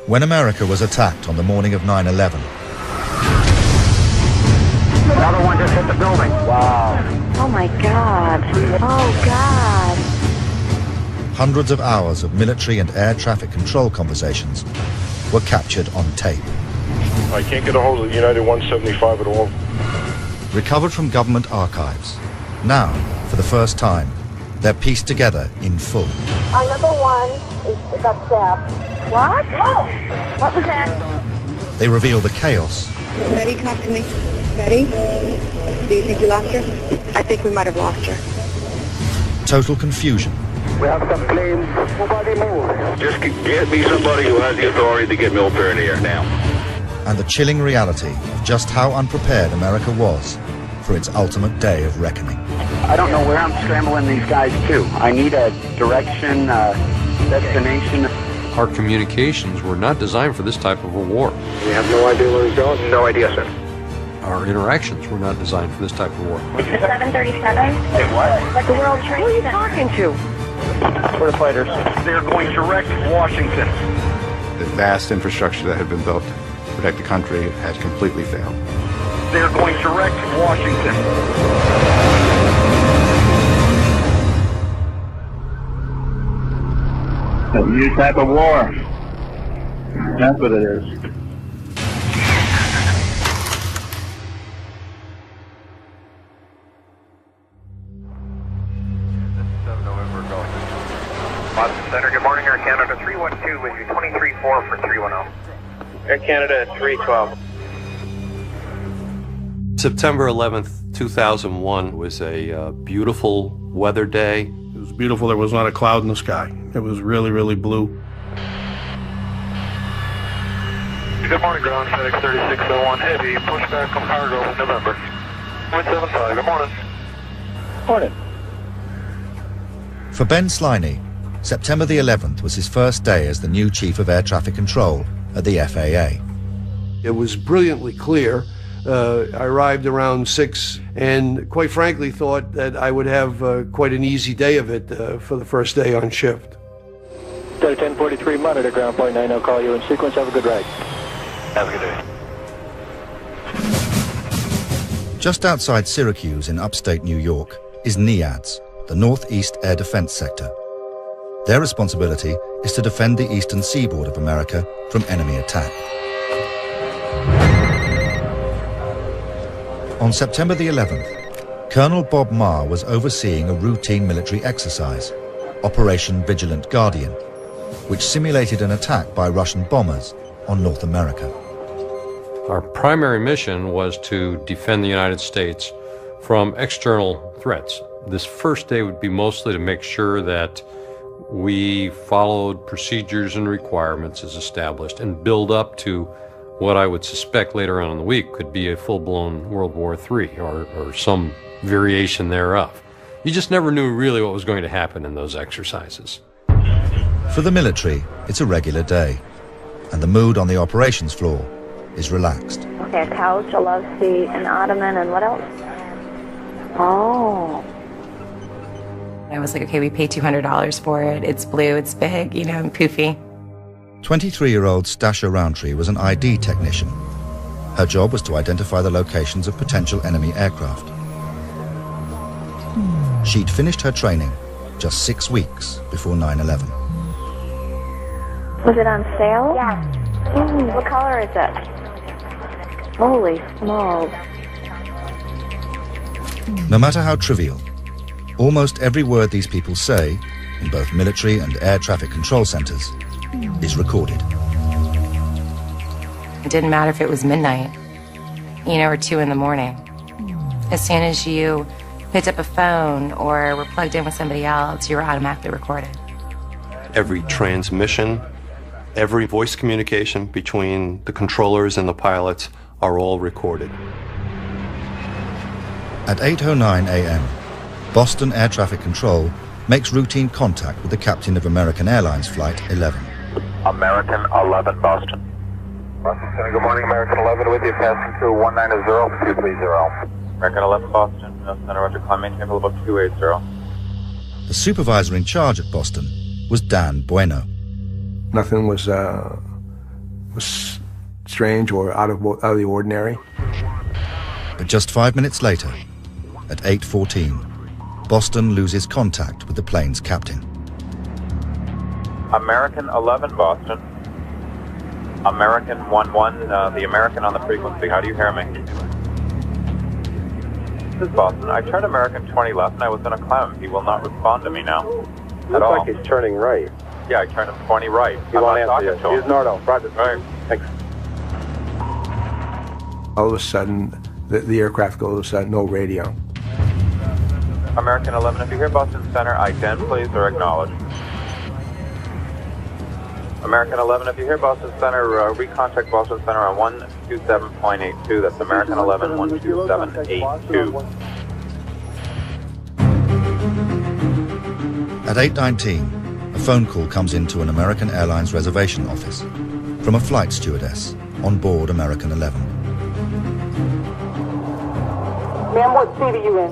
When America was attacked on the morning of 9/11, Another one just hit the building. Wow. Oh my God. Oh God. hundreds of hours of military and air traffic control conversations were captured on tape. I can't get a hold of the United 175 at all. Recovered from government archives. Now, for the first time, they're pieced together in full. Our number one is got stabbed. What? Oh. What was that? They reveal the chaos. Betty, talk to me. Betty? Do you think you lost her? I think we might have lost her. Total confusion. We have some planes. Nobody move. Just get me somebody who has the authority to get military in the air now. And the chilling reality of just how unprepared America was for its ultimate day of reckoning. I don't know where I'm scrambling these guys to. I need a direction, destination. Our communications were not designed for this type of a war. We have no idea where he's going? No idea, sir. Our interactions were not designed for this type of war. It's the 737. Hey, what? Like the World Trade Center. Who are you talking to? For the fighters. They're going direct to Washington. The vast infrastructure that had been built to protect the country had completely failed. They're going direct to Washington. A new type of war. That's what it is. Boston Center, good morning. Air Canada 312 with you, 23-4 for 310. Air Canada at 312. September 11th, 2001 was a beautiful weather day. It was beautiful. There was not a cloud in the sky. It was really, really blue. Good morning, ground FedEx 3601 Heavy, pushback on cargo in November. 175, good morning. Morning. For Ben Sliney, September the 11th was his first day as the new Chief of Air Traffic Control at the FAA. It was brilliantly clear. I arrived around 6 and quite frankly thought that I would have quite an easy day of it for the first day on shift. Delta 1043, monitor ground point 9, I'll call you in sequence. Have a good ride. Have a good day. Just outside Syracuse in upstate New York is NEADS, the Northeast Air Defense Sector. Their responsibility is to defend the eastern seaboard of America from enemy attack. On September the 11th, Colonel Bob Marr was overseeing a routine military exercise, Operation Vigilant Guardian, which simulated an attack by Russian bombers on North America. Our primary mission was to defend the United States from external threats. This first day would be mostly to make sure that we followed procedures and requirements as established and build up to what I would suspect later on in the week could be a full-blown World War III or some variation thereof. You just never knew really what was going to happen in those exercises. For the military, it's a regular day, and the mood on the operations floor is relaxed. Okay, a couch, a love seat, an ottoman, and what else? Oh. I was like, okay, we paid $200 for it. It's blue, it's big, and poofy. 23-year-old Stasha Roundtree was an ID technician. Her job was to identify the locations of potential enemy aircraft. She'd finished her training just 6 weeks before 9/11. Was it on sale? Yeah. What color is it? Holy smokes. No matter how trivial, almost every word these people say, in both military and air traffic control centers, is recorded. It didn't matter if it was midnight, or 2 in the morning. As soon as you picked up a phone or were plugged in with somebody else, you were automatically recorded. Every transmission, every voice communication between the controllers and the pilots are all recorded. At 8:09 a.m., Boston Air Traffic Control makes routine contact with the captain of American Airlines Flight 11. American 11, Boston. Boston Center, good morning. American 11 with you, passing through 190-230. American 11, Boston. Center, Roger, climb maintain level 280. The supervisor in charge at Boston was Dan Bueno. Nothing was was strange or out of the ordinary. But just 5 minutes later, at 8:14, Boston loses contact with the plane's captain. American 11 Boston. American 11, the American on the frequency. How do you hear me? This is Boston. I turned American 20 left and I was going to climb him. He will not respond to me now. Looks like he's turning right. Yeah, I turned him 20 right. He won't answer you. Here's Nardo. Roger. Right. Thanks. All of a sudden, the aircraft goes, no radio. American 11, if you hear Boston Center, ident please or acknowledge. American 11, if you hear Boston Center, recontact Boston Center on 127.82. That's American 11, 127.82. At 8:19, a phone call comes into an American Airlines reservation office from a flight stewardess on board American 11. Ma'am, what seat are you in?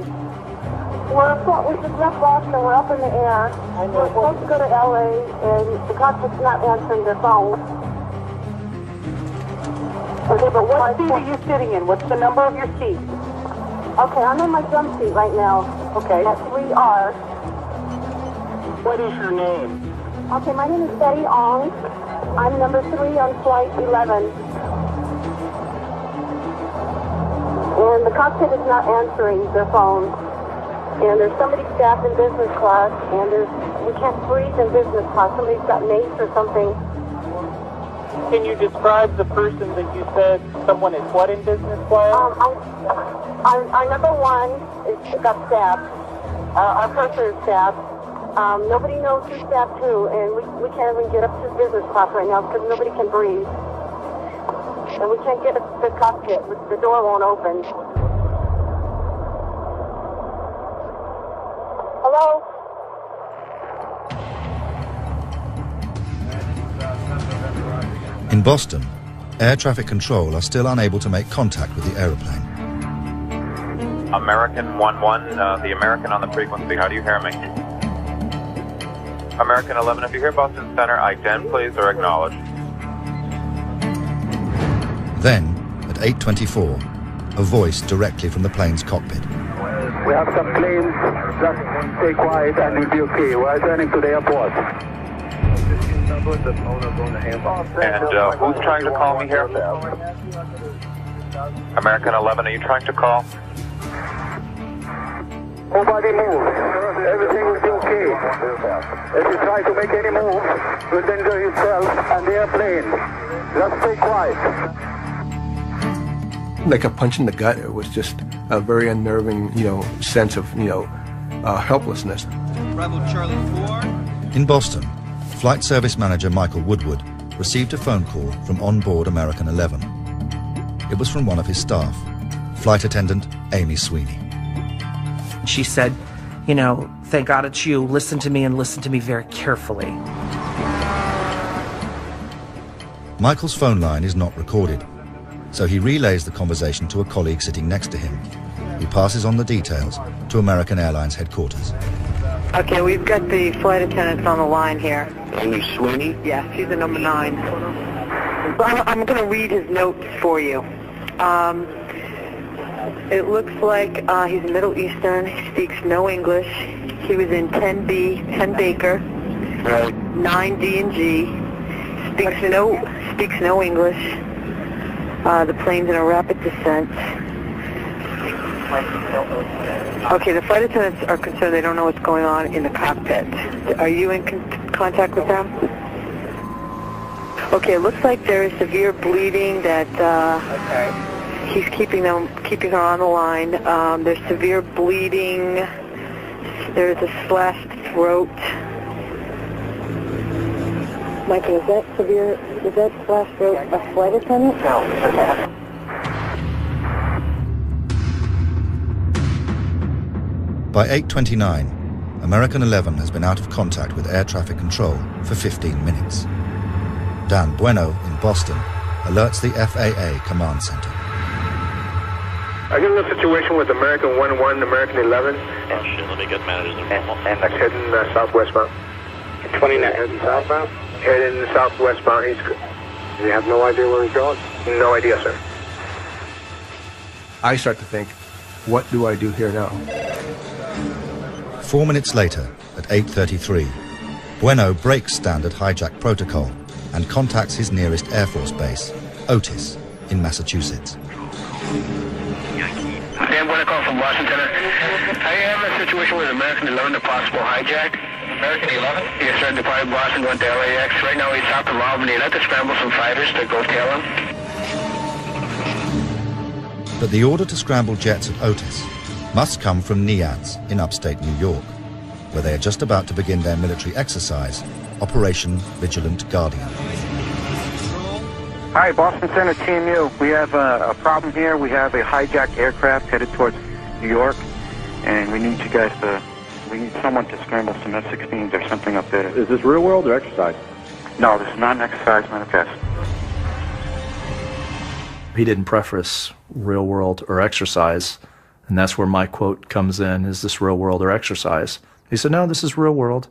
We just left Boston. We're up in the air. We're supposed to go to LA, and the cockpit's not answering their phone. Okay, but what seat are you sitting in? What's the number of your seat? Okay, I'm in my jump seat right now. Okay. At 3R. What is your name? Okay, my name is Betty Ong. I'm number 3 on flight 11. And the cockpit is not answering their phone. And there's somebody staffed in business class, and we can't breathe in business class. Somebody's got mace or something. Can you describe the person that you said someone is what in business class? Our number 1 got stabbed. Our purser is stabbed. Nobody knows who's stabbed who, and we can't even get up to business class right now because nobody can breathe. And we can't get the cockpit. The door won't open. Hello? In Boston, air traffic control are still unable to make contact with the aeroplane. American 11, the American on the frequency. How do you hear me? American 11, if you hear Boston Center, ident please or acknowledge. Then, at 8:24, a voice directly from the plane's cockpit. We have some planes. Just stay quiet and we'll be okay. We're returning to the airport. And who's trying to call me here? American 11, are you trying to call? Nobody move. Everything will be okay. If you try to make any move, you'll injure yourself and the airplane. Just stay quiet. Like a punch in the gut. It was just a very unnerving, sense of, helplessness. Bravo Charlie 4. In Boston, Flight Service Manager Michael Woodward received a phone call from onboard American 11. It was from one of his staff, Flight Attendant Amy Sweeney. She said, thank God it's you. Listen to me and listen to me very carefully. Michael's phone line is not recorded, so he relays the conversation to a colleague sitting next to him, who passes on the details to American Airlines headquarters. Okay, we've got the flight attendants on the line here. Amy Sweeney? Yes, he's the number 9. I'm going to read his notes for you. It looks like he's Middle Eastern. He speaks no English. He was in 10B, 10 Baker, 9D and G. Speaks no English. The plane's in a rapid descent. Okay, the flight attendants are concerned they don't know what's going on in the cockpit. Are you in contact with them? Okay, it looks like there is severe bleeding that he's keeping her on the line. There's severe bleeding. There's a slashed throat. Michael, is that slashed throat a flight attendant? No. By 8:29, American 11 has been out of contact with air traffic control for 15 minutes. Dan Bueno in Boston alerts the FAA Command Center. I get a situation with American 11, American 11. Let me get managers And heading southwestbound. 29. Heading southbound? Heading southwestbound. He's You have no idea where he's going? No idea, sir. I start to think, what do I do here now? 4 minutes later, at 8:33, Bueno breaks standard hijack protocol and contacts his nearest Air Force base, Otis, in Massachusetts. Dan Bueno calling from Washington. I have a situation with American 11, a possible hijack. American 11? Yes, sir. Departed Boston, went to LAX. Right now he's south of Albany. I'd like to scramble some fighters to go tail him. But the order to scramble jets at Otis must come from NIADS in upstate New York, where they are just about to begin their military exercise, Operation Vigilant Guardian. Hi, Boston Center, Team U. We have a problem here. We have a hijacked aircraft headed towards New York, and we need you guys to, we need someone to scramble some F-16s or something up there. Is this real world or exercise? No, this is not an exercise, not a test. He didn't preface real world or exercise, and that's where my quote comes in, is this real world or exercise? He said, no, this is real world.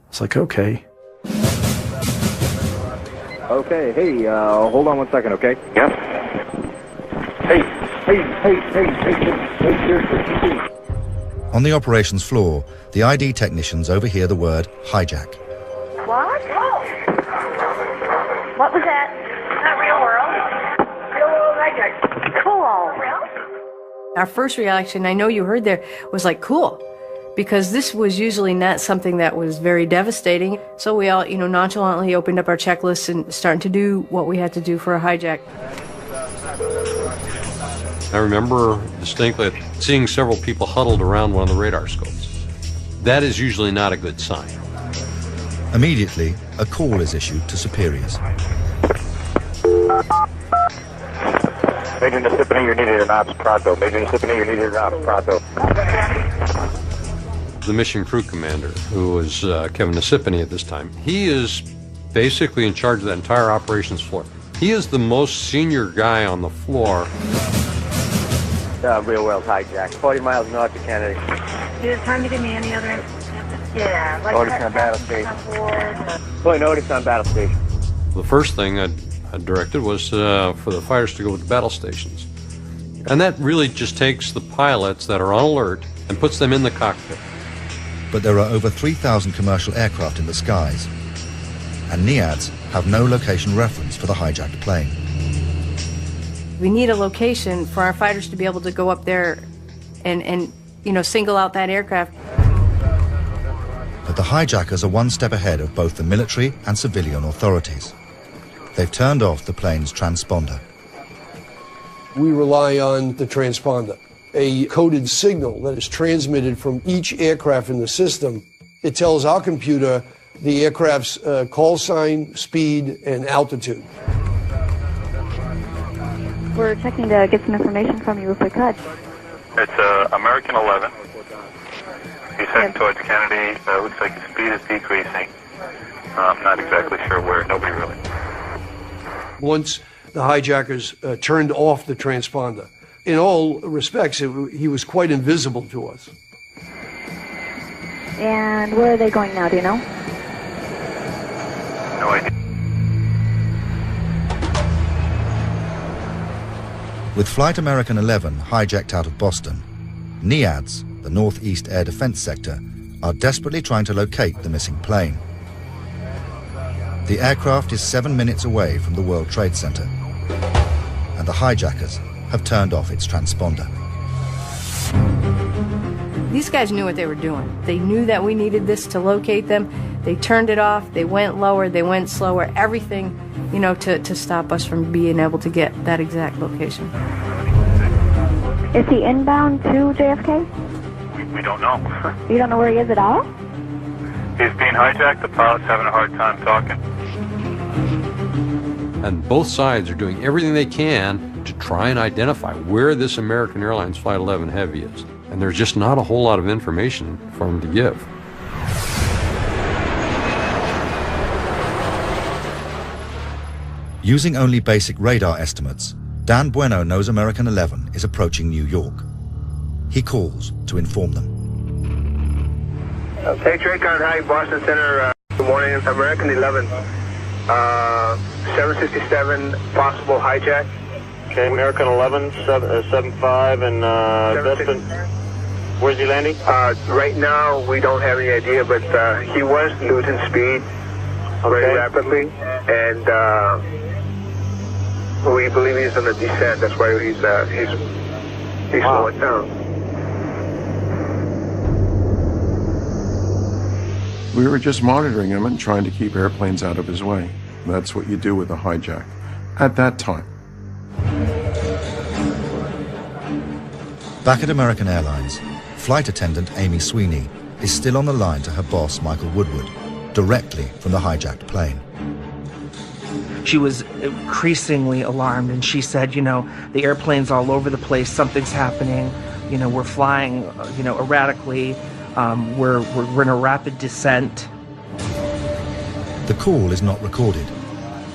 It's like, okay. Okay, hey, hold on 1 second, okay? Yes. Hey, seriously. On the operations floor, the ID technicians overhear the word hijack. What? What was that? Not real world. Real world hijack. Cool. Our first reaction, I know you heard there, was like, cool. Because this was usually not something that was very devastating. So we all, nonchalantly opened up our checklists and started to do what we had to do for a hijack. I remember distinctly seeing several people huddled around one of the radar scopes. That is usually not a good sign. Immediately, a call is issued to superiors. Major Nisipani, you're needed in ops pronto. Major Nisipani, you're needed in ops pronto. The mission crew commander, who was Kevin Nisipani at this time, he is basically in charge of that entire operations floor. He is the most senior guy on the floor. Real world hijack. 40 miles north of Kennedy. Do you have time to give me any other? Yeah. Notice on battle station. Boy, notice on battle station. The first thing I directed was for the fighters to go to battle stations. And that really just takes the pilots that are on alert and puts them in the cockpit. But there are over 3,000 commercial aircraft in the skies, and NIADS have no location reference for the hijacked plane. We need a location for our fighters to be able to go up there and single out that aircraft. But the hijackers are one step ahead of both the military and civilian authorities. They've turned off the plane's transponder. We rely on the transponder, a coded signal that is transmitted from each aircraft in the system. It tells our computer the aircraft's call sign, speed, and altitude. We're checking to get some information from you if we could. It's American 11. He's heading towards Kennedy. Looks like the speed is decreasing. I'm not exactly sure where. Nobody really. Once the hijackers turned off the transponder, in all respects, he was quite invisible to us. And where are they going now, do you know? No idea. With Flight American 11 hijacked out of Boston, NIADS, the Northeast Air Defense Sector, are desperately trying to locate the missing plane. The aircraft is 7 minutes away from the World Trade Center, and the hijackers have turned off its transponder. These guys knew what they were doing. They knew that we needed this to locate them. They turned it off, they went lower, they went slower, everything, to stop us from being able to get that exact location. Is he inbound to JFK? We don't know. You don't know where he is at all? He's being hijacked. The pilot's having a hard time talking. And both sides are doing everything they can to try and identify where this American Airlines Flight 11 Heavy is. And there's just not a whole lot of information for them to give. Using only basic radar estimates, Dan Bueno knows American 11 is approaching New York. He calls to inform them. Hey, Tracon, hi, Boston Center. Good morning, American 11. 767, possible hijack. Okay, American 11, 75, and Destin. Where's he landing? Right now, we don't have any idea, but he was losing speed very rapidly, and we believe he's on a descent. That's why he's slowing down. We were just monitoring him and trying to keep airplanes out of his way. That's what you do with a hijack at that time. Back at American Airlines, flight attendant Amy Sweeney is still on the line to her boss, Michael Woodward, directly from the hijacked plane. She was increasingly alarmed, and she said, you know, the airplane's all over the place, something's happening, you know, we're flying, you know, erratically, we're in a rapid descent. The call is not recorded,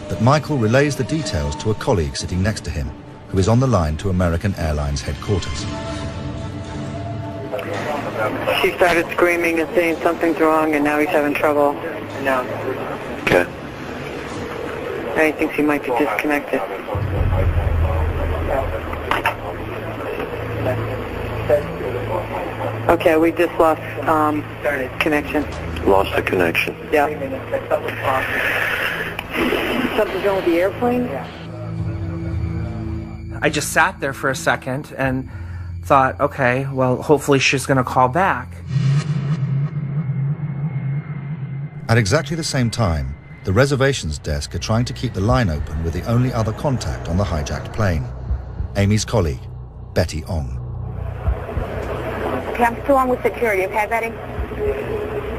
but Michael relays the details to a colleague sitting next to him, who is on the line to American Airlines headquarters. She started screaming and saying something's wrong, and now he's having trouble. No. Okay. I think he might be disconnected. Okay, we just lost connection. Lost the connection. Yeah. Something's wrong with the airplane? I just sat there for a second and thought, okay, well, hopefully she's going to call back. At exactly the same time, the reservations desk are trying to keep the line open with the only other contact on the hijacked plane, Amy's colleague, Betty Ong. Okay, I'm still on with security, okay, Betty?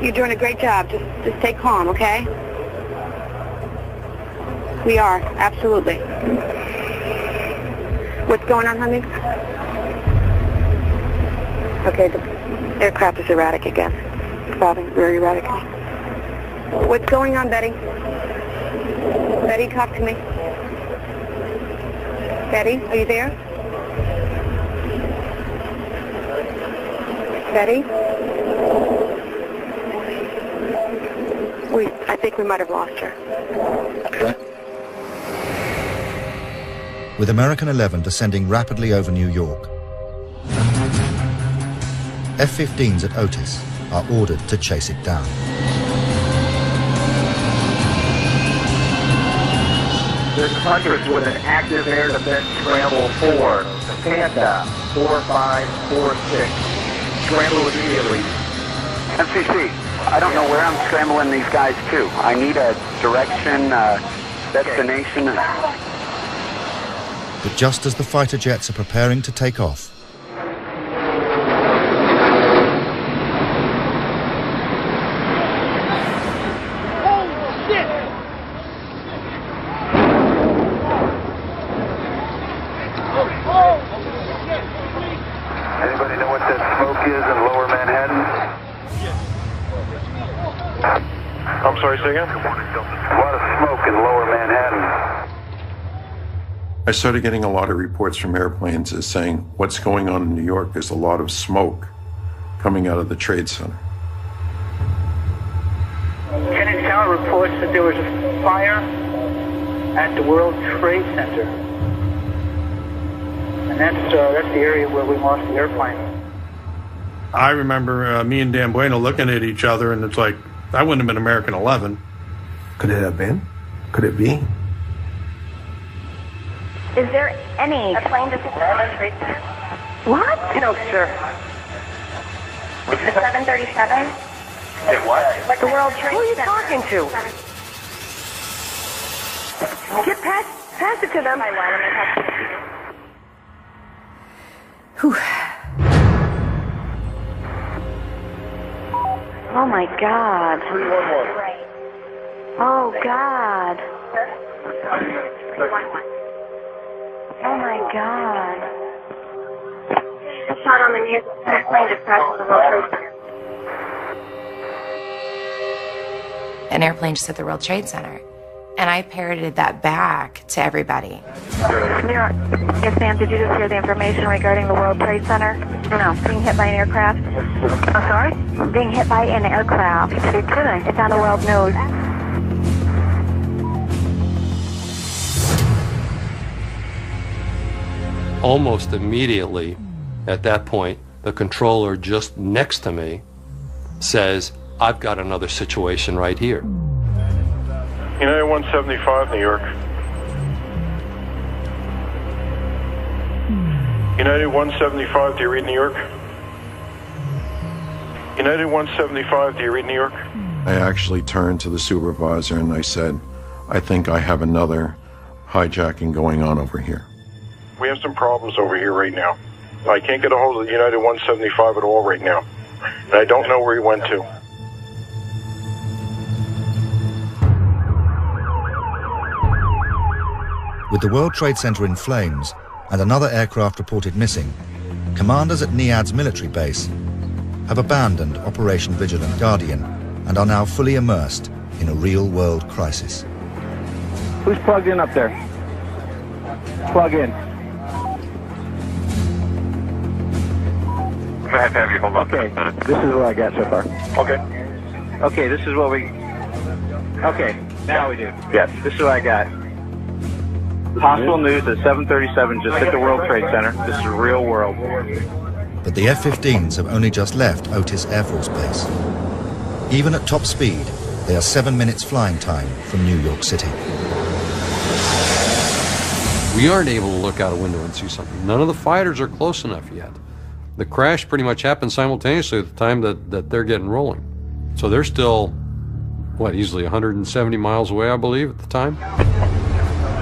You're doing a great job. Just stay calm, okay? We are, absolutely. What's going on, honey? Okay, the aircraft is erratic again. Bobbing very erratically. What's going on, Betty? Betty, talk to me. Betty, are you there? Betty? I think we might have lost her. Okay. With American 11 descending rapidly over New York, F-15s at Otis are ordered to chase it down. There's hundreds with an active air defense scramble 4. Panda 4546. Scramble immediately. MCC, I don't know where I'm scrambling these guys to. I need a direction, destination. But just as the fighter jets are preparing to take off, Anybody know what that smoke is in Lower Manhattan? I'm sorry, say again? A lot of smoke in Lower Manhattan. I started getting a lot of reports from airplanes as saying, what's going on in New York? There's a lot of smoke coming out of the Trade Center. Lieutenant Tower reports that there was a fire at the World Trade Center. And that's the area where we lost the airplane. I remember me and Dan Bueno looking at each other, and it's like, that wouldn't have been American 11. Could it have been? Could it be? Is there any plane just what? No, sir. The 737? What? The World Trade Center. Who are you talking to? Get past it to them. Whew. Oh my God. Oh God. Oh my God. A shot on the near plane just crashed the World Trade Center. An airplane just hit the World Trade Center. And I parroted that back to everybody. New York. Yes, ma'am. Did you just hear the information regarding the World Trade Center? No. Being hit by an aircraft? I'm sorry? Being hit by an aircraft. It's on the world news. Almost immediately, at that point, the controller just next to me says, I've got another situation right here. United 175, New York. United 175, do you read New York? United 175, do you read New York? I actually turned to the supervisor and I said, I think I have another hijacking going on over here. We have some problems over here right now. I can't get a hold of the United 175 at all right now. And I don't know where he went to. With the World Trade Center in flames and another aircraft reported missing, commanders at NIAD's military base have abandoned Operation Vigilant Guardian and are now fully immersed in a real-world crisis. Who's plugged in up there? Plug in. Have you hold on. Okay, this is what I got so far. Okay. Okay, this is what we... Okay, now we do. Yes. This is what I got. Possible news at 7:37 just hit the World Trade Center. This is real world. But the F-15s have only just left Otis Air Force Base. Even at top speed, they are 7 minutes flying time from New York City. We aren't able to look out a window and see something. None of the fighters are close enough yet. The crash pretty much happened simultaneously at the time that they're getting rolling. So they're still, what, easily 170 miles away, I believe, at the time?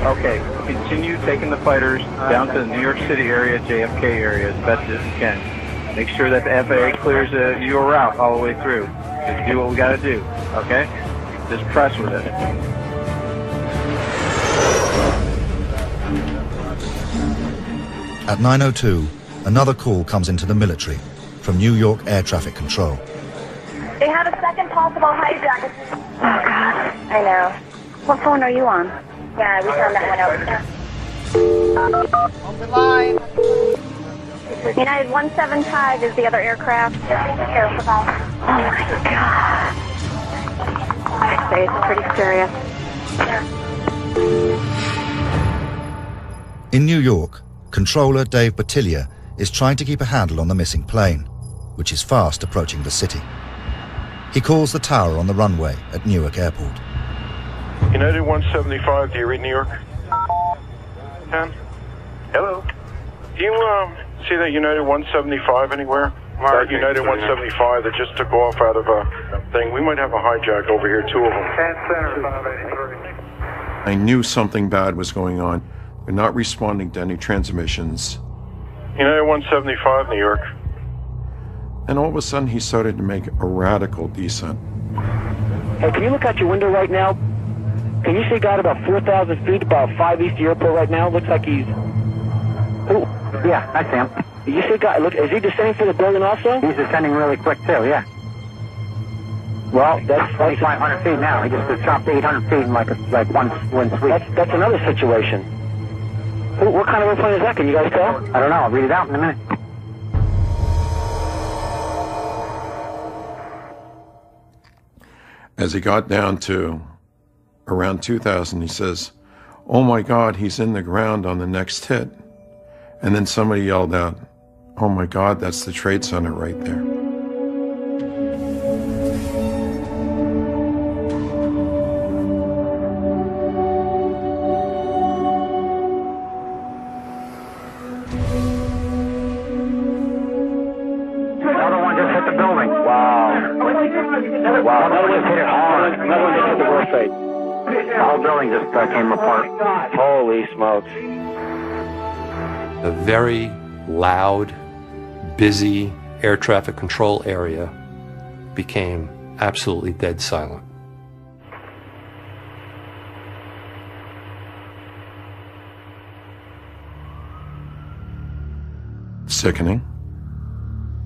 Okay, continue taking the fighters down to the New York City area, JFK area as best as you can. Make sure that the FAA clears your route all the way through. Just do what we got to do, okay? Just press with it. At 9:02, another call comes into the military from New York Air Traffic Control. They have a second possible hijack. Oh, God. I know. What phone are you on? Yeah, we found that one out. Open line. United 175 is the other aircraft. Oh, my God. I'd say it's pretty serious. In New York, Controller Dave Bottiglia is trying to keep a handle on the missing plane, which is fast approaching the city. He calls the tower on the runway at Newark Airport. United 175, do you read New York? 10? Hello? Do you see that United 175 anywhere? That United 175 that just took off out of a thing. We might have a hijack over here, two of them. 10 Center 583. I knew something bad was going on. They're not responding to any transmissions. United 175, New York. And all of a sudden he started to make a radical descent. Hey, can you look out your window right now? Can you see a guy at about 4,000 feet, about 5 east of the airport right now? Looks like he's... Oh, yeah, I see him. You see a guy, look, is he descending for the building also? He's descending really quick too, yeah. Well, that's 2,500 feet now. He just dropped 800 feet in like one sweep. That's another situation. What kind of airplane is that? Can you guys tell? I don't know. I'll read it out in a minute. As he got down to around 2,000, he says, "Oh my God, he's in the ground on the next hit." And then somebody yelled out, "Oh my God, that's the Trade Center right there." Another one just hit the building. Wow. Wow, another one hit it hard. Another one just hit the World Trade. The whole building just came apart. Holy smokes. A very loud, busy air traffic control area became absolutely dead silent. Sickening.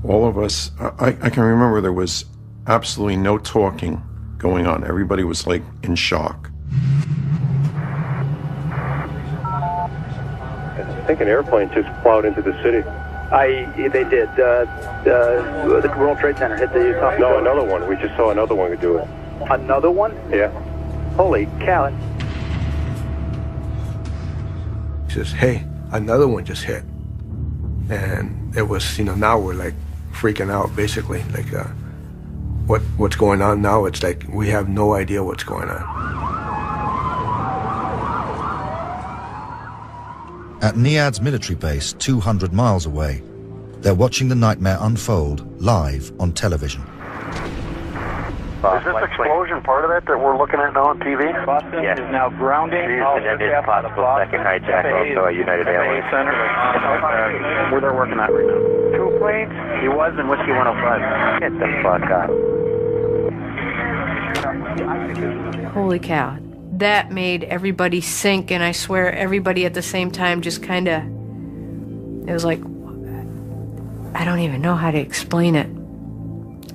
All of us, I can remember there was absolutely no talking going on. Everybody was like in shock. I think an airplane just plowed into the city. They did. The World Trade Center hit the top. No, another one. We just saw another one do it. Another one? Yeah. Holy cow. He says, "Hey, another one just hit." And it was, now we're like freaking out, basically. Like, what's going on now? It's like we have no idea what's going on. At NIAD's military base 200 miles away, they're watching the nightmare unfold live on television. Is this explosion part of that we're looking at now on TV? Boston is now grounding. And then there's possible second hijack also at United Airlines. Center, where they're working at right now. 2 planes? He was in Whiskey 105. Get the fuck out. Holy cow. That made everybody sink, and I swear everybody at the same time just kind of, it was like, I don't even know how to explain it.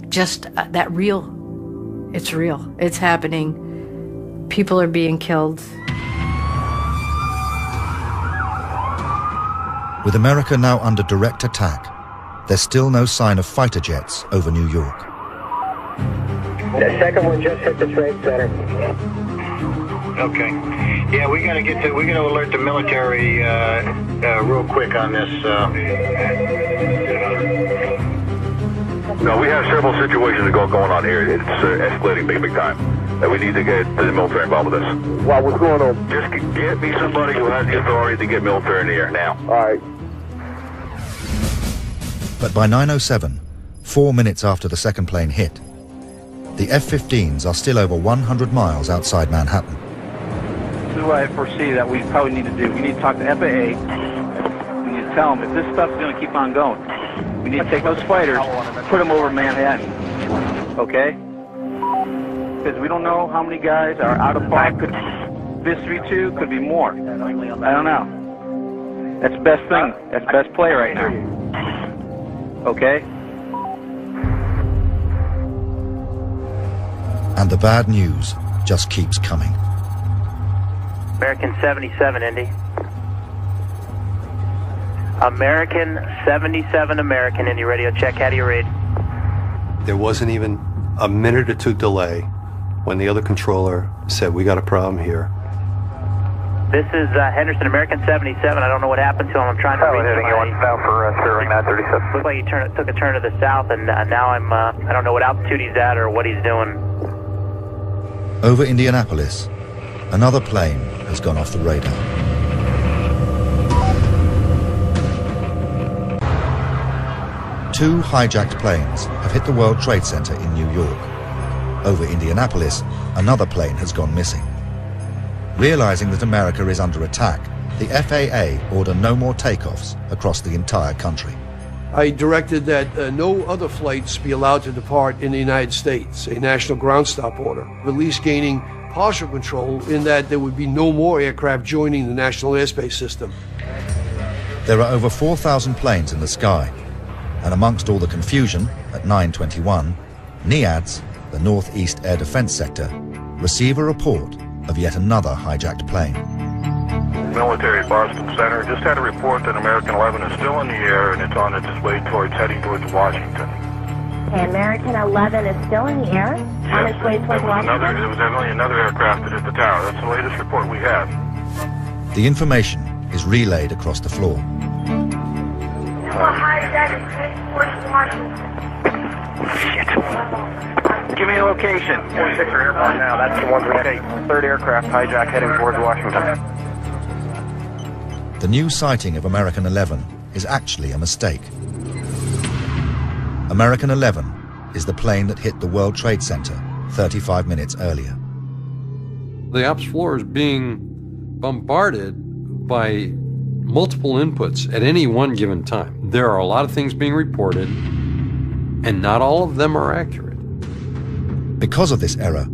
Just that real. It's real. It's happening. People are being killed. With America now under direct attack, there's still no sign of fighter jets over New York. The second one just hit the trade center. Okay. Yeah, we gotta alert the military real quick on this. No, we have several situations going on here. It's escalating big time. We need to get the military involved with this. Wow, what's going on? Just get me somebody who has the authority to get military in the air now. All right. But by 9:07, 4 minutes after the second plane hit, the F-15s are still over 100 miles outside Manhattan. This is what I foresee that we probably need to do. We need to talk to FAA. We need to tell them if this stuff's going to keep on going, we need to take those fighters, put them over Manhattan, okay? Because we don't know how many guys are out of flight. This 3-2 could be more. I don't know. That's the best thing. That's the best play right now. Okay? And the bad news just keeps coming. American 77, Indy. American 77, American Indy radio check. How do you read? There wasn't even a minute or two delay when the other controller said, "We got a problem here." This is Henderson, American 77. I don't know what happened to him. I'm trying to read Heading you south for serving 937. Looks like he took a turn to the south, and now I don't know what altitude he's at or what he's doing. Over Indianapolis, another plane has gone off the radar. Two hijacked planes have hit the World Trade Center in New York. Over Indianapolis, another plane has gone missing. Realizing that America is under attack, the FAA order no more takeoffs across the entire country. I directed that no other flights be allowed to depart in the United States, a national ground stop order, at least gaining partial control in that there would be no more aircraft joining the national airspace system. There are over 4,000 planes in the sky, and amongst all the confusion, at 9:21, NIADS, the Northeast Air Defense Sector, receive a report of yet another hijacked plane. Military Boston Center just had a report that American 11 is still in the air and it's on its way heading towards Washington. Okay, American 11 is still in the air on its way towards Washington? There was only another aircraft that hit the tower. That's the latest report we have. The information is relayed across the floor. Shit. Give me a location. 46 are airborne now. That's the 138. Third aircraft hijack heading towards Washington. The new sighting of American 11 is actually a mistake. American 11 is the plane that hit the World Trade Center 35 minutes earlier. The ops floor is being bombarded by multiple inputs at any one given time. There are a lot of things being reported, and not all of them are accurate. Because of this error,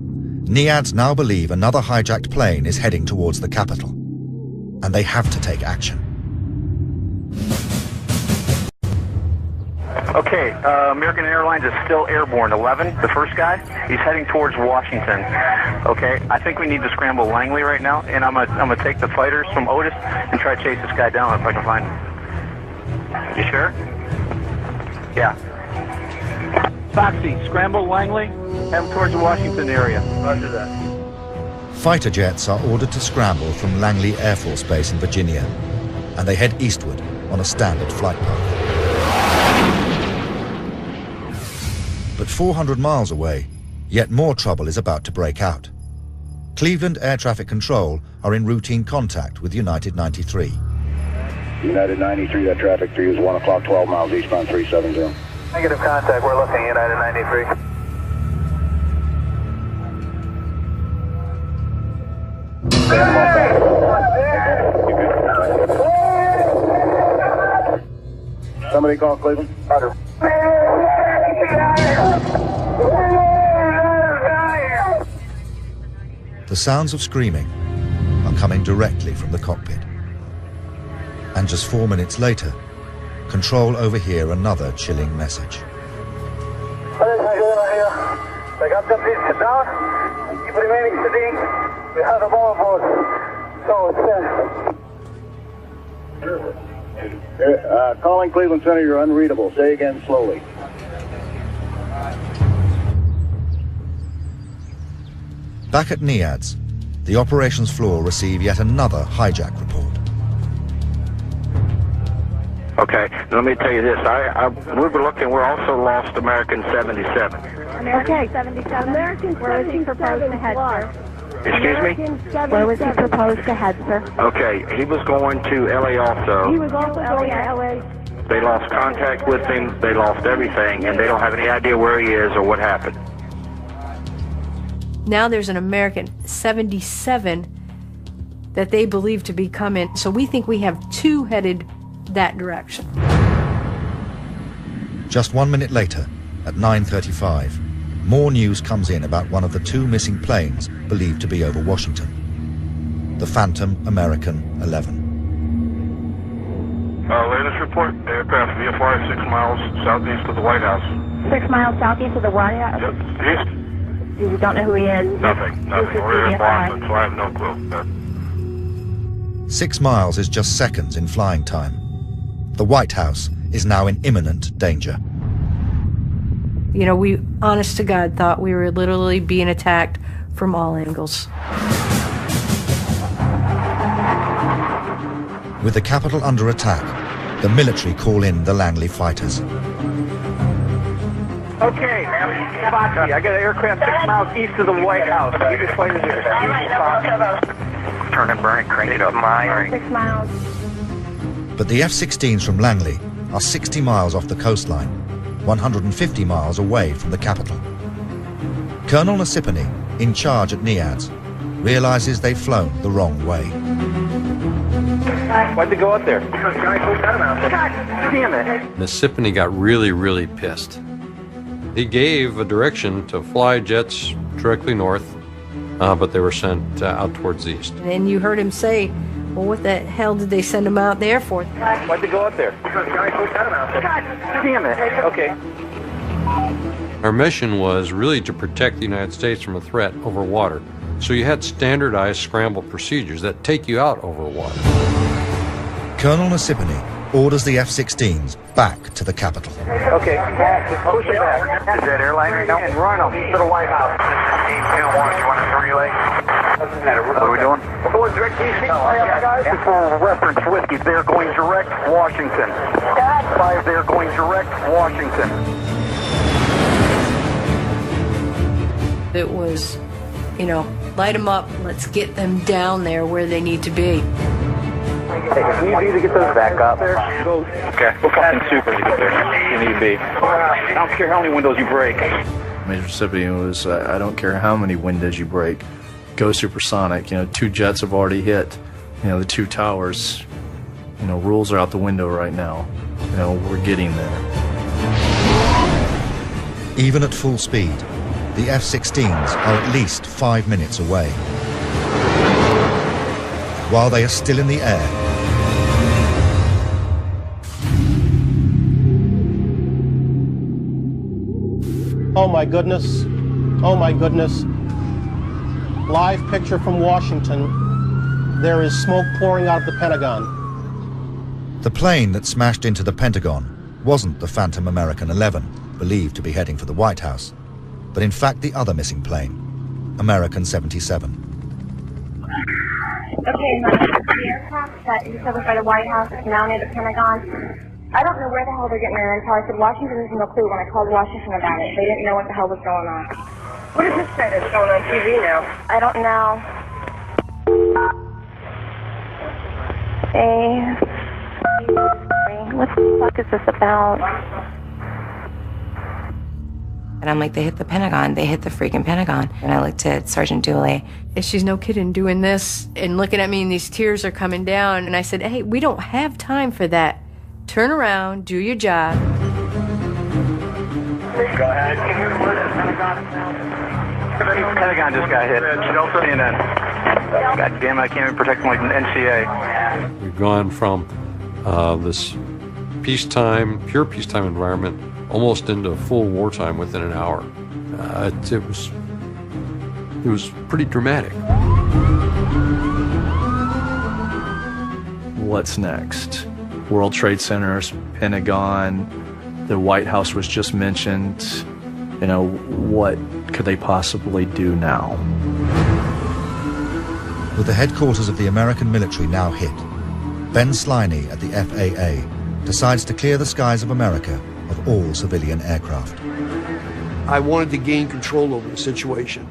NIADS now believe another hijacked plane is heading towards the capital, and they have to take action. Okay, American Airlines is still airborne. 11, the first guy, he's heading towards Washington. Okay, I think we need to scramble Langley right now, and I'm gonna take the fighters from Otis and try to chase this guy down if I can find him. You sure? Yeah. Foxy, scramble Langley, head towards the Washington area. Roger that. Fighter jets are ordered to scramble from Langley Air Force Base in Virginia, and they head eastward on a standard flight path. But 400 miles away, yet more trouble is about to break out. Cleveland Air Traffic Control are in routine contact with United 93. United 93, that traffic for you is 1 o'clock, 12 miles eastbound 370. Negative contact, we're looking, United 93. Somebody call Cleveland? Roger. The sounds of screaming are coming directly from the cockpit. And just 4 minutes later, control overhear another chilling message. They got the beach down. Keep remaining steady. We have a bomb aboard. So it's calling Cleveland Center, you're unreadable. Say again slowly. Back at NEADS, the operations floor receive yet another hijack report. Okay, let me tell you this. We were looking, we're also lost American 77. American 77. American where was he proposed to head, sir? Excuse me? Where was he proposed to head, sir? Okay, he was going to LA also. He was also going to LA. They lost contact with him, they lost everything, and they don't have any idea where he is or what happened. Now there's an American 77 that they believe to be coming. So we think we have two headed that direction. Just 1 minute later, at 9:35, more news comes in about one of the two missing planes believed to be over Washington, the Phantom American 11. Latest report, aircraft VFR 6 miles southeast of the White House. 6 miles southeast of the White House? Yep, east. You don't know who he is? Nothing. We're in Boston, so I have no clue. 6 miles is just seconds in flying time. The White House is now in imminent danger. You know, we, honest to God, thought we were literally being attacked from all angles. With the capital under attack, the military call in the Langley fighters. Okay, I got an aircraft 6 miles east of the White House. You just fighters there. Turn and burn, crank it up, mine. 6 miles. But the F-16s from Langley are 60 miles off the coastline, 150 miles away from the capital. Colonel Nasipany, in charge at NEADS, realizes they've flown the wrong way. Why'd they go out there? God damn it. Nasipany got really pissed. He gave a direction to fly jets directly north, but they were sent out towards the east. And you heard him say, well, what the hell did they send him out there for? Why'd they go out there? God damn it. Okay. Our mission was really to protect the United States from a threat over water. So you had standardized scramble procedures that take you out over water. Colonel Nasipany orders the F-16s back to the capital. Okay, push it back. Is that airliner? No. And run them to the White House. 8-1, you want to relay? What are we doing? Going direct east. For reference whiskey, they're going direct Washington. 5, they're going direct Washington. It was, you know, light them up, let's get them down there where they need to be. Hey, if you need to get those back up. Okay. We're fucking super to get there. You need to be. I don't care how many windows you break. Major recipient was, I don't care how many windows you break. Go supersonic. You know, 2 jets have already hit. You know, the 2 towers. You know, rules are out the window right now. You know, we're getting there. Even at full speed, the F-16s are at least 5 minutes away. While they are still in the air, oh my goodness, oh my goodness. Live picture from Washington. There is smoke pouring out of the Pentagon. the plane that smashed into the Pentagon wasn't the Phantom American 11, believed to be heading for the White House, but in fact the other missing plane, American 77. Okay, the aircraft that is covered by the White House is now near the Pentagon. I don't know where the hell they're getting their intel. I said Washington has no clue when I called Washington about it. They didn't know what the hell was going on. What does this say that's going on TV now? I don't know. What the fuck is this about? And I'm like, they hit the Pentagon. They hit the freaking Pentagon. And I looked at Sergeant Dooley. And she's no kidding doing this and looking at me, and these tears are coming down. And I said, hey, we don't have time for that. Turn around, do your job. Go ahead. Pentagon just got hit. CNN. God damn it, I can't even protect them like an NCA. We've gone from this peacetime, pure peacetime environment almost into full wartime within an hour. It was pretty dramatic. What's next? World Trade Centers, Pentagon, the White House was just mentioned. You know, what could they possibly do now? With the headquarters of the American military now hit, Ben Sliney at the FAA decides to clear the skies of America of all civilian aircraft. I wanted to gain control over the situation.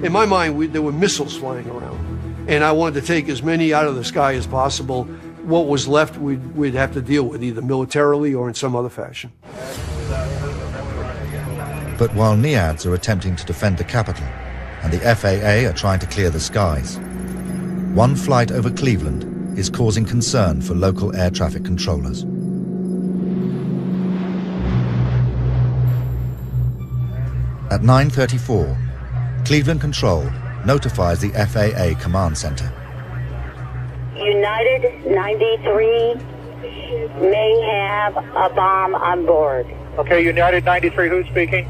In my mind, there were missiles flying around, and I wanted to take as many out of the sky as possible. What was left, we'd have to deal with, either militarily or in some other fashion. But while NEADS are attempting to defend the capital and the FAA are trying to clear the skies, one flight over Cleveland is causing concern for local air traffic controllers. At 9:34, Cleveland Control notifies the FAA Command Center. United 93 may have a bomb on board. Okay, United 93, who's speaking?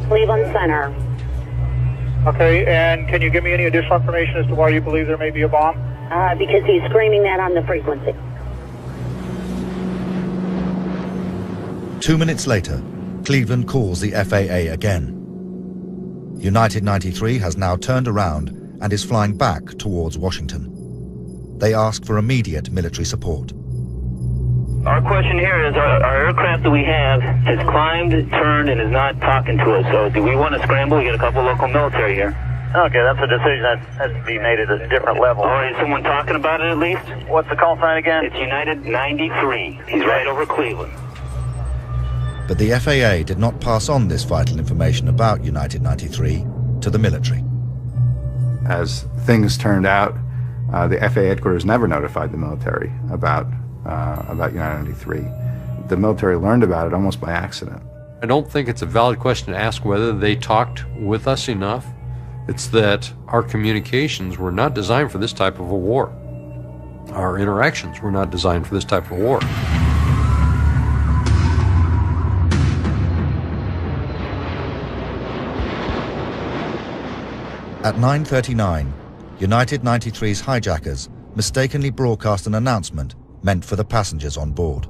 Cleveland Center. Okay, and can you give me any additional information as to why you believe there may be a bomb? Because he's screaming that on the frequency. 2 minutes later, Cleveland calls the FAA again. United 93 has now turned around and is flying back towards Washington. They ask for immediate military support. Our question here is, our aircraft that we have has climbed, turned, and is not talking to us. So do we want to scramble? We got a couple local military here. Okay, that's a decision that has to be made at a different level. All right, is someone talking about it at least? What's the call sign again? It's United 93. He's right over Cleveland. But the FAA did not pass on this vital information about United 93 to the military. As things turned out, the FAA headquarters never notified the military about United 93. The military learned about it almost by accident. I don't think it's a valid question to ask whether they talked with us enough. It's that our communications were not designed for this type of a war. Our interactions were not designed for this type of war. At 9:39, United 93's hijackers mistakenly broadcast an announcement meant for the passengers on board.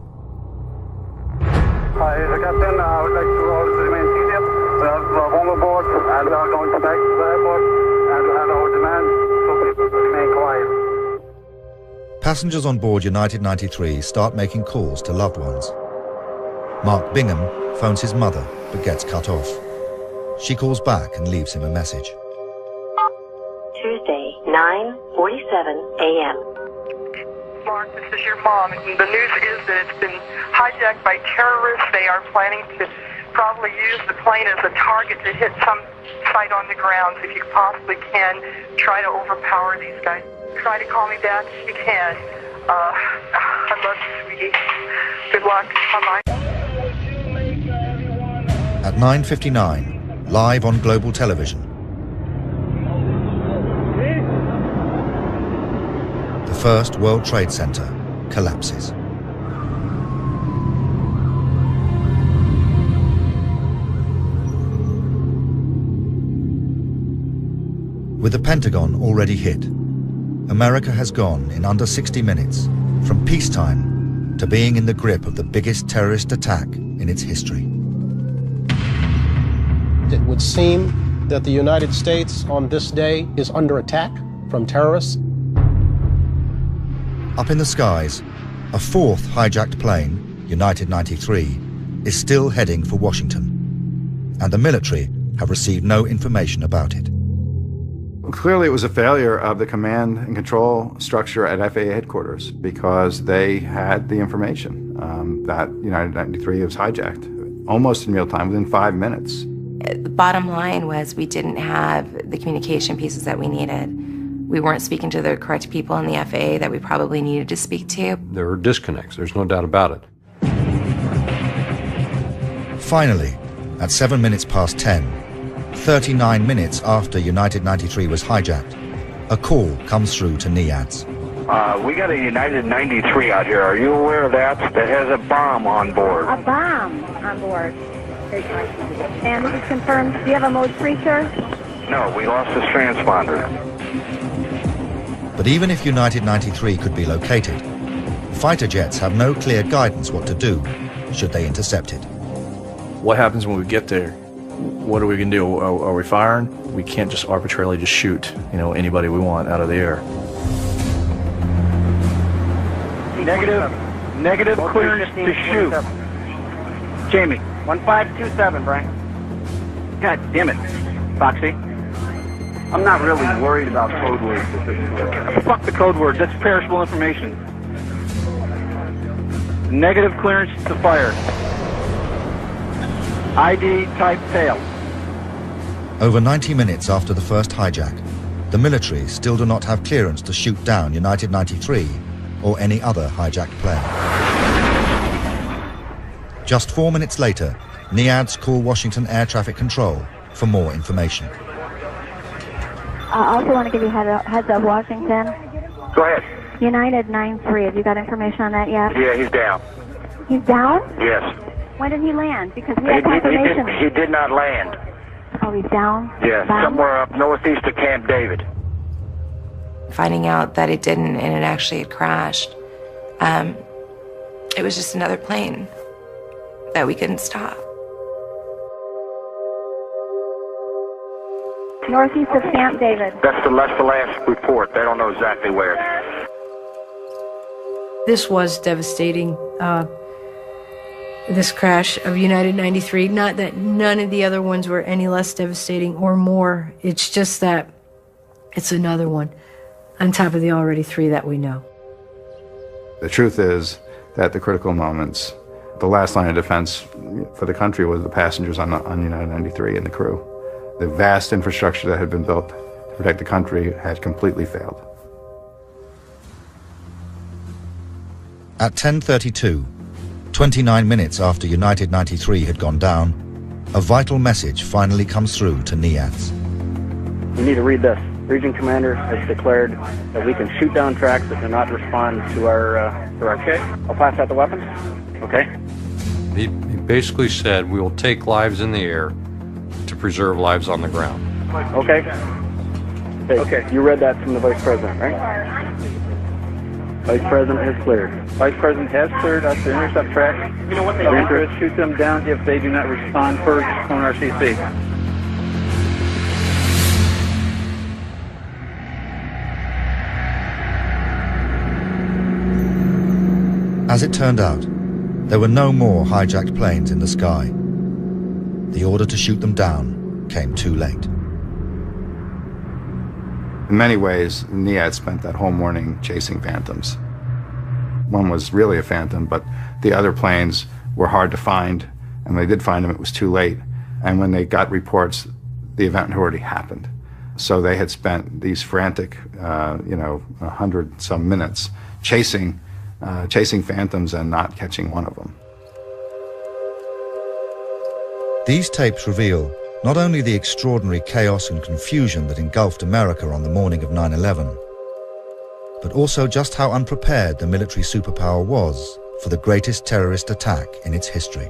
Hi, the captain. I would like to order to remain seated. We have one aboard, and we are going to back to the airport, and we have our demand, so please remain quiet. Passengers on board United 93 start making calls to loved ones. Mark Bingham phones his mother, but gets cut off. She calls back and leaves him a message. Tuesday, 9:47 a.m. Mark, this is your mom. The news is that it's been hijacked by terrorists. They are planning to probably use the plane as a target to hit some site on the ground. If you possibly can, try to overpower these guys. Try to call me back if you can. I love you, sweetie. Good luck. Bye-bye. At 9:59, live on global television, the first World Trade Center collapses. With the Pentagon already hit, America has gone in under 60 minutes from peacetime to being in the grip of the biggest terrorist attack in its history. It would seem that the United States on this day is under attack from terrorists. Up in the skies, a fourth hijacked plane, United 93, is still heading for Washington, and the military have received no information about it. Clearly, it was a failure of the command and control structure at FAA headquarters because they had the information that United 93 was hijacked almost in real time, within 5 minutes. The bottom line was we didn't have the communication pieces that we needed. We weren't speaking to the correct people in the FAA that we probably needed to speak to. There were disconnects, there's no doubt about it. Finally, at 7 minutes past 10, 39 minutes after United 93 was hijacked, a call comes through to NEADS. We got a United 93 out here. Are you aware of that? That has a bomb on board. A bomb on board. And this is confirmed. Do you have a mode 3, sir? No, we lost this transponder. But even if United 93 could be located, fighter jets have no clear guidance what to do should they intercept it. What happens when we get there? What are we going to do? Are we firing? We can't just arbitrarily just shoot, anybody we want out of the air. Negative clearance to shoot. Jamie, 1527, Brian. God damn it, Foxy. I'm not really worried about code words at this point. Fuck the code words, that's perishable information. Negative clearance to fire. ID type fail. Over 90 minutes after the first hijack, the military still do not have clearance to shoot down United 93 or any other hijacked plane. Just 4 minutes later, NEADS call Washington Air Traffic Control for more information. I also want to give you a heads up, Washington. Go ahead. United 93, have you got information on that yet? Yeah, he's down. He's down? Yes. When did he land? Because we have confirmation. He did not land. Oh, he's down? Yes, somewhere up northeast of Camp David. Finding out that it didn't and it actually had crashed, it was just another plane that we couldn't stop. Northeast of Camp David. That's the last report. They don't know exactly where. This was devastating, this crash of United 93. Not that none of the other ones were any less devastating or more. It's just that it's another one on top of the already 3 that we know. The truth is that the critical moments, the last line of defense for the country was the passengers on United 93 and the crew. The vast infrastructure that had been built to protect the country had completely failed. At 10:32, 29 minutes after United 93 had gone down, a vital message finally comes through to NEADS. You need to read this. Region Commander has declared that we can shoot down tracks that do not respond to our Okay. I'll pass out the weapons. Okay. He basically said we will take lives in the air to preserve lives on the ground. Okay. Okay. You read that from the Vice President, right? Vice President has cleared. Vice President has cleared us to intercept tracks. You know what they do? Shoot them down if they do not respond first on RCC. As it turned out, there were no more hijacked planes in the sky. The order to shoot them down came too late. In many ways, NEAD spent that whole morning chasing phantoms. One was really a phantom, but the other planes were hard to find, and when they did find them, it was too late. And when they got reports, the event had already happened. So they had spent these frantic, 100-some minutes chasing phantoms and not catching one of them. These tapes reveal not only the extraordinary chaos and confusion that engulfed America on the morning of 9/11, but also just how unprepared the military superpower was for the greatest terrorist attack in its history.